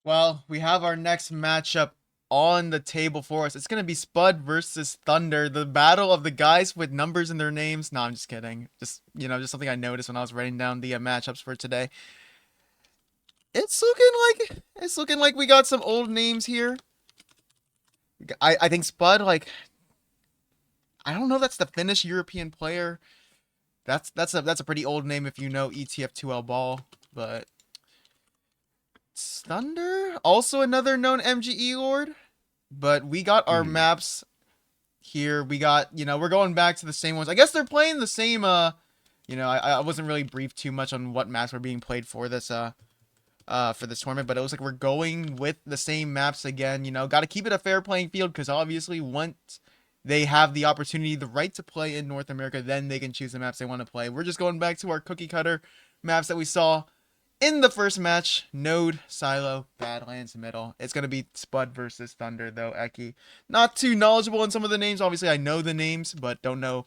Well, we have our next matchup on the table for us. It's going to be Spud versus Thunder, the battle of the guys with numbers in their names. No, I'm just kidding. Just something I noticed when I was writing down the matchups for today. It's looking like we got some old names here. I think Spud, like, I don't know if that's the Finnish European player. That's a pretty old name if you know ETF2L ball, but Thunder, also another known MGE Lord, but we got our maps here. We got, we're going back to the same ones. I guess they're playing the same, I wasn't really briefed too much on what maps were being played for this tournament, but it looks like we're going with the same maps again. Got to keep it a fair playing field, because obviously once they have the opportunity, the right to play in North America, then they can choose the maps they want to play. We're just going back to our cookie cutter maps that we saw in the first match: Node, Silo, Badlands, Middle. It's going to be Spud versus Thunder, though, Eki. Not too knowledgeable in some of the names. Obviously, I know the names, but don't know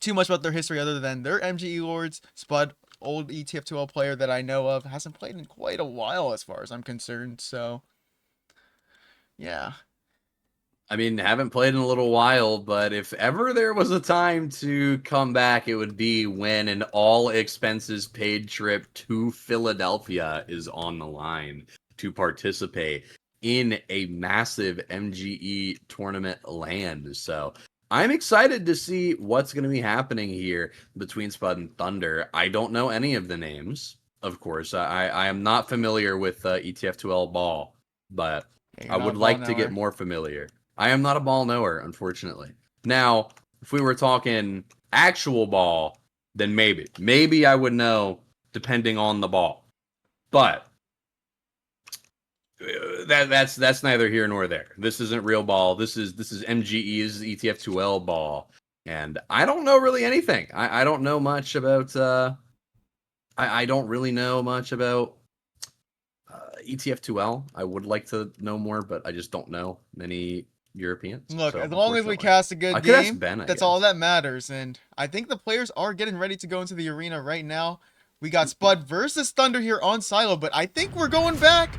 too much about their history other than they're MGE Lords. Spud, old ETF2L player that I know of, hasn't played in quite a while as far as I'm concerned, so yeah. I mean, haven't played in a little while, but if ever there was a time to come back, it would be when an all expenses paid trip to Philadelphia is on the line to participate in a massive MGE tournament land. So I'm excited to see what's going to be happening here between Spud and Thunder. I don't know any of the names, of course. I am not familiar with ETF2L ball, but I would like to get more familiar. I am not a ball knower, unfortunately. Now, if we were talking actual ball, then maybe I would know, depending on the ball. But that's neither here nor there. This isn't real ball. This is MGE. This is ETF2L ball, and I don't know really anything. I don't know much about. I don't really know much about ETF2L. I would like to know more, but I just don't know many Europeans. Look, as long as we cast a good game, that's all that matters. And I think the players are getting ready to go into the arena right now. We got Spud versus Thunder here on Silo, but I think we're going back.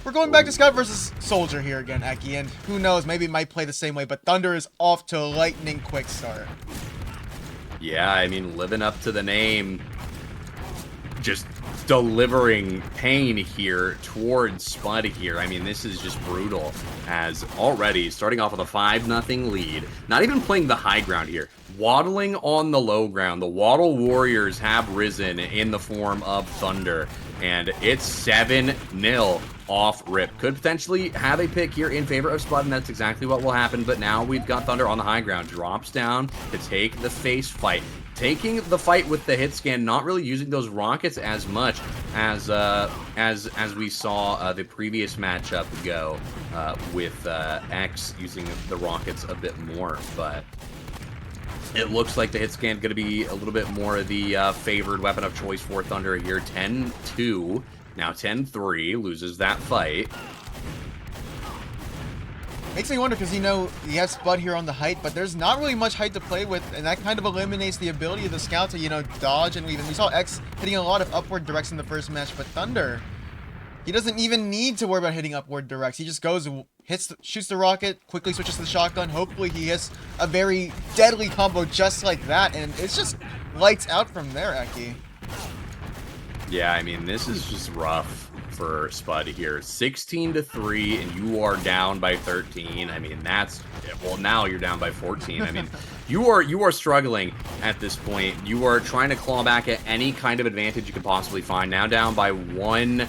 We're going back to Scout versus Soldier here again, Eki, and who knows, maybe it might play the same way, but Thunder is off to a lightning quick start. Yeah, I mean, living up to the name, just delivering pain here towards Spud here. I mean, this is just brutal, as already starting off with a 5-0 lead. Not even playing the high ground here. Waddling on the low ground. The Waddle Warriors have risen in the form of Thunder, and it's 7-0 off rip. Could potentially have a pick here in favor of Spud, and that's exactly what will happen. But now we've got Thunder on the high ground. Drops down to take the face fight. Taking the fight with the hit scan, not really using those rockets as much as we saw the previous matchup go with X using the rockets a bit more. But it looks like the hit scan going to be a little bit more of the favored weapon of choice for Thunder here. 10-2, now 10-3, loses that fight. Makes me wonder, because, he has Spud here on the height, but there's not really much height to play with, and that kind of eliminates the ability of the Scout to, dodge and weave. And we saw X hitting a lot of upward directs in the first match, but Thunder, he doesn't even need to worry about hitting upward directs. He just goes, shoots the rocket, quickly switches to the shotgun. Hopefully he hits a very deadly combo just like that, and it's just lights out from there, Eki. Yeah, I mean, this is just rough for Spud here. 16-3, and you are down by 13. I mean, well, now you're down by 14. I mean, you are struggling at this point. You are trying to claw back at any kind of advantage you can possibly find. Now down by 1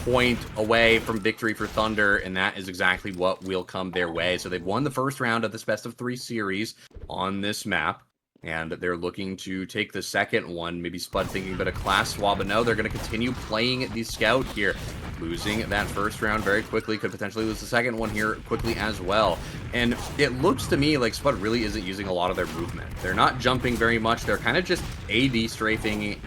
point away from victory for Thunder, and that is exactly what will come their way. So they've won the first round of this best-of-3 series on this map, and they're looking to take the second one. Maybe Spud thinking about a class swap, but no, they're going to continue playing the Scout here. Losing that first round very quickly, could potentially lose the second one here quickly as well. And it looks to me like Spud really isn't using a lot of their movement. They're not jumping very much. They're kind of just AD strafing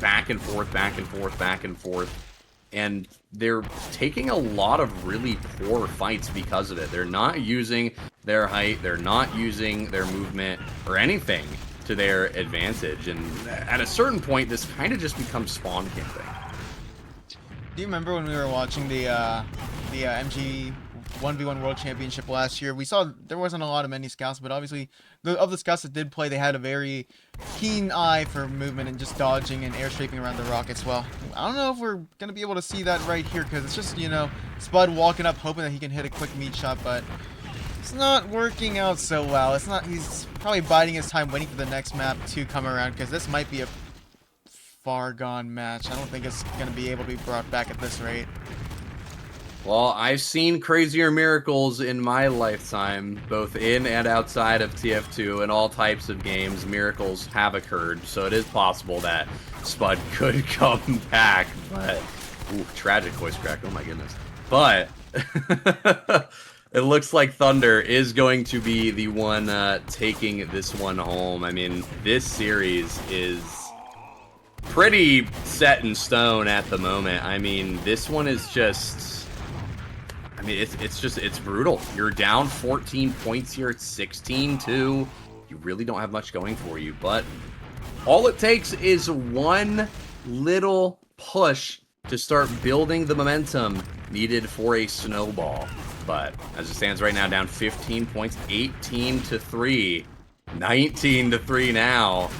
back and forth, back and forth, back and forth. And they're taking a lot of really poor fights because of it. They're not using their height, they're not using their movement or anything to their advantage. And at a certain point, this kind of just becomes spawn camping. Do you remember when we were watching the MG 1v1 World Championship last year? We saw there wasn't a lot of many scouts, but obviously of the scouts that did play, they had a very keen eye for movement and just dodging and airstrafing around the rockets. Well, I don't know if we're gonna be able to see that right here because it's just, you know, Spud walking up hoping that he can hit a quick meat shot, but it's not working out so well. It's not. He's probably biding his time, waiting for the next map to come around because this might be a far gone match. I don't think it's gonna be able to be brought back at this rate. Well, I've seen crazier miracles in my lifetime, both in and outside of TF2 and all types of games. Miracles have occurred, so it is possible that Spud could come back. But ooh, tragic voice crack. Oh my goodness. But it looks like Thunder is going to be the one taking this one home. I mean, this series is pretty set in stone at the moment. I mean, this one is just... I mean, it's brutal. You're down 14 points here. It's 16-2. You really don't have much going for you. But all it takes is one little push to start building the momentum needed for a snowball. But as it stands right now, down 15 points, 18-3, 19-3 now.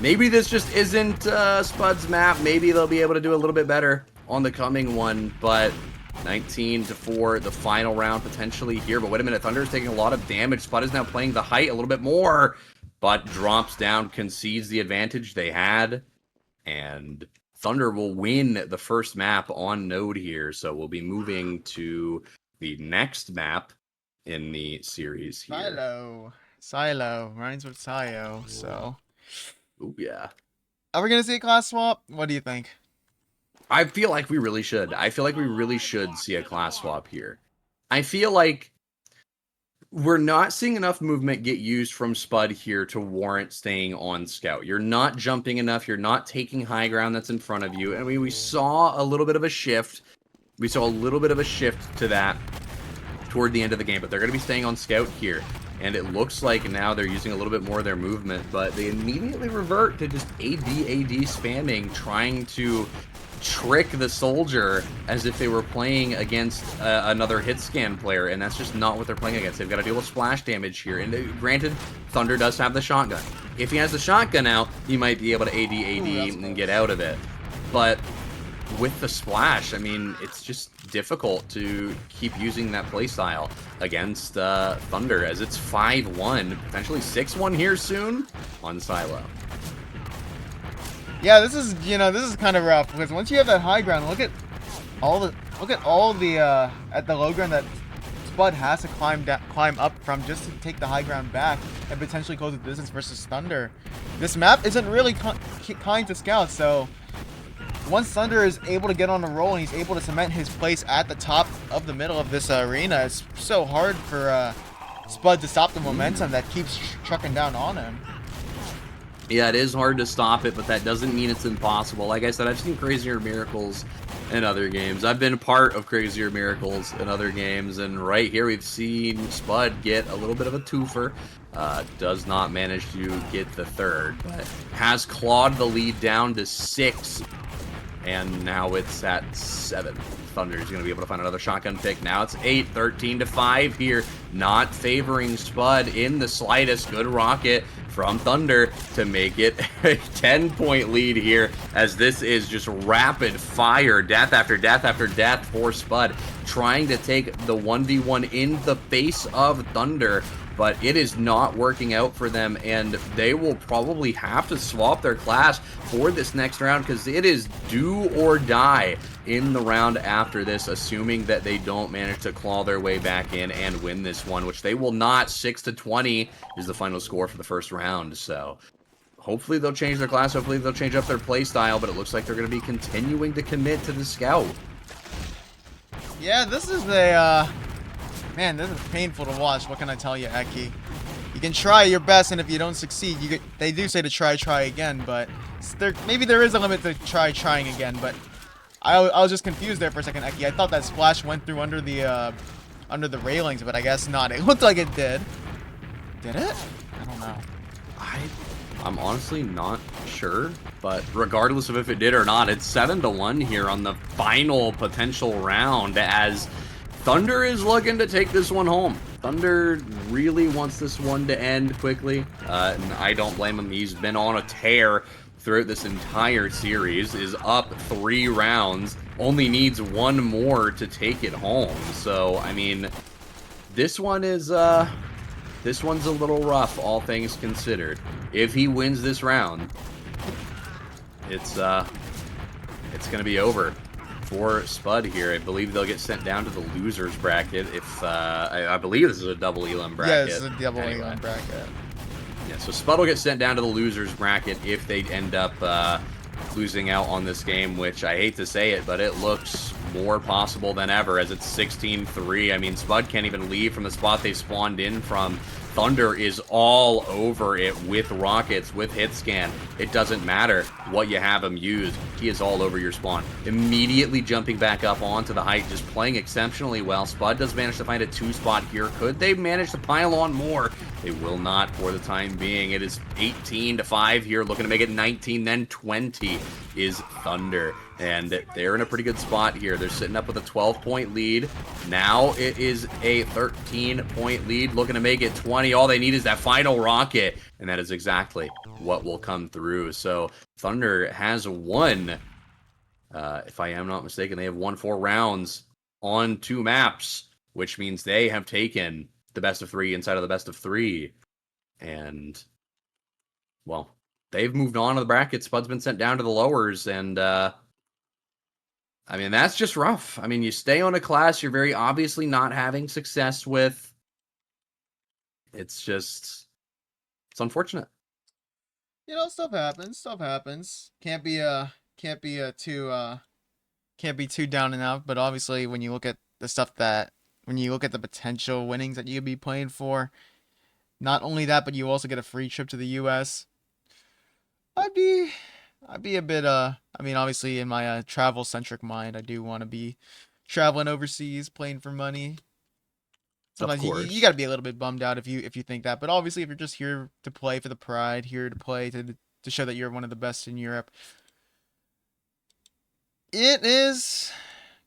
Maybe this just isn't Spud's map. Maybe they'll be able to do a little bit better on the coming one. But 19-4, the final round potentially here. But wait a minute, Thunder is taking a lot of damage. Spud is now playing the height a little bit more, but drops down, concedes the advantage they had, and Thunder will win the first map on Node here. So we'll be moving to the next map in the series here. Silo rhymes with siyo. So, ooh, yeah. Are we gonna see a class swap? What do you think? I feel like we really should. I feel like we really should see a class swap here. I feel like we're not seeing enough movement get used from Spud here to warrant staying on scout. You're not jumping enough. You're not taking high ground that's in front of you. I mean, we saw a little bit of a shift. We saw a little bit of a shift to that toward the end of the game, but they're going to be staying on scout here. And it looks like now they're using a little bit more of their movement, but they immediately revert to just AD spamming, trying to trick the soldier as if they were playing against another hit scan player, and that's just not what they're playing against. They've got to deal with splash damage here, and granted, Thunder does have the shotgun. If he has the shotgun out, he might be able to AD and get out of it. But with the splash, I mean, it's just difficult to keep using that playstyle against Thunder, as it's 5-1, potentially 6-1 here soon on Silo. Yeah, this is, you know, this is kind of rough because once you have that high ground, look at all the at the low ground that Spud has to climb up from just to take the high ground back and potentially close the distance versus Thunder. This map isn't really kind to scouts, so once Thunder is able to get on a roll and he's able to cement his place at the top of the middle of this arena, it's so hard for Spud to stop the momentum that keeps trucking down on him. Yeah, it is hard to stop it, but that doesn't mean it's impossible. Like I said, I've seen crazier miracles in other games. I've been a part of crazier miracles in other games, and right here we've seen Spud get a little bit of a twofer. Does not manage to get the third, but has clawed the lead down to 6, and now it's at 7. Thunder is going to be able to find another shotgun pick. Now it's 8, 13-5 here, not favoring Spud in the slightest. Good rocket from Thunder to make it a 10-point lead here, as this is just rapid fire, death after death after death for Spud, trying to take the 1v1 in the face of Thunder, but it is not working out for them, and they will probably have to swap their class for this next round, because it is do or die in the round after this, assuming that they don't manage to claw their way back in and win this one, which they will not. 6-20 is the final score for the first round, so hopefully they'll change their class, hopefully they'll change up their play style, but it looks like they're going to be continuing to commit to the scout. Yeah, this is a man, this is painful to watch. What can I tell you, Eki? You can try your best, and if you don't succeed, they do say to try again, but maybe there is a limit to trying again. But I was just confused there for a second, Eki. I thought that splash went through under the railings, but I guess not. It looked like it did. Did it? I don't know. I'm honestly not sure, but regardless of if it did or not, it's 7-1 here on the final potential round as Thunder is looking to take this one home. Thunder really wants this one to end quickly, and I don't blame him. He's been on a tear throughout this entire series, is up 3 rounds, only needs 1 more to take it home. So, I mean, this one is, this one's a little rough, all things considered. If he wins this round, it's gonna be over for Spud here. I believe they'll get sent down to the losers bracket. If I believe this is a double elim bracket. Yeah, this is a double elim bracket. Yeah, so Spud will get sent down to the losers bracket if they end up losing out on this game, which I hate to say it, but it looks more possible than ever as it's 16-3. I mean, Spud can't even leave from the spot they spawned in from. Thunder is all over it with rockets, with hit scan. It doesn't matter what you have him use. He is all over your spawn. Immediately jumping back up onto the height, just playing exceptionally well. Spud does manage to find a 2 spot here. Could they manage to pile on more? They will not for the time being. It is 18-5 here, looking to make it 19, then 20 is Thunder. And they're in a pretty good spot here. They're sitting up with a 12-point lead. Now it is a 13-point lead, looking to make it 20. All they need is that final rocket, and that is exactly what will come through. So Thunder has won, if I am not mistaken, they have won 4 rounds on 2 maps, which means they have taken the best of 3 inside of the best of 3. And, well, they've moved on to the bracket. Spud's been sent down to the lowers, and I mean, that's just rough. I mean, you stay on a class you're very obviously not having success with. It's unfortunate. You know, stuff happens. Stuff happens. Can't be too down and out. But obviously, when you look at the potential winnings that you could be playing for, not only that, but you also get a free trip to the U.S. I'd be a bit, I mean, obviously in my travel-centric mind, I do want to be traveling overseas, playing for money. Sometimes you got to be a little bit bummed out if you think that. But obviously, if you're just here to play for the pride, here to play to show that you're one of the best in Europe, it is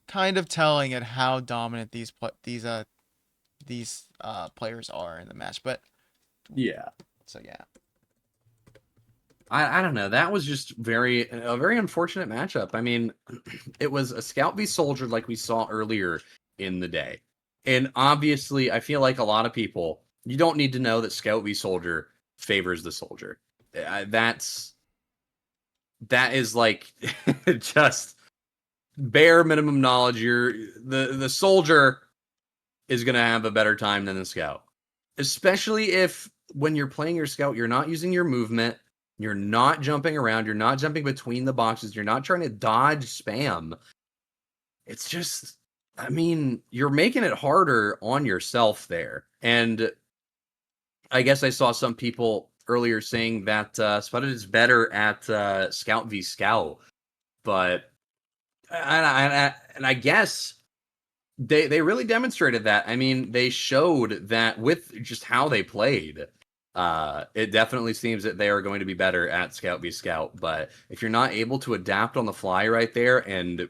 kind of telling at how dominant these players are in the match. But yeah, so yeah. I don't know. That was just a very unfortunate matchup. I mean, it was a Scout v Soldier like we saw earlier in the day. And obviously, I feel like a lot of people, you don't need to know that Scout v Soldier favors the Soldier. That is like just bare minimum knowledge. The Soldier is going to have a better time than the Scout. Especially if when you're playing your Scout, you're not using your movement. You're not jumping around. You're not jumping between the boxes. You're not trying to dodge spam. It's just, I mean, you're making it harder on yourself there. And I guess I saw some people earlier saying that Sputted is better at Scout v Scout. But, and I guess they really demonstrated that. I mean, they showed that with just how they played. It definitely seems that they are going to be better at Scout v Scout, but if you're not able to adapt on the fly right there and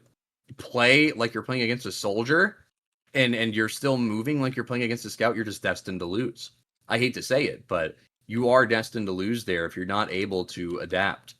play like you're playing against a Soldier, and you're still moving like you're playing against a Scout, you're just destined to lose. I hate to say it, but you are destined to lose there if you're not able to adapt.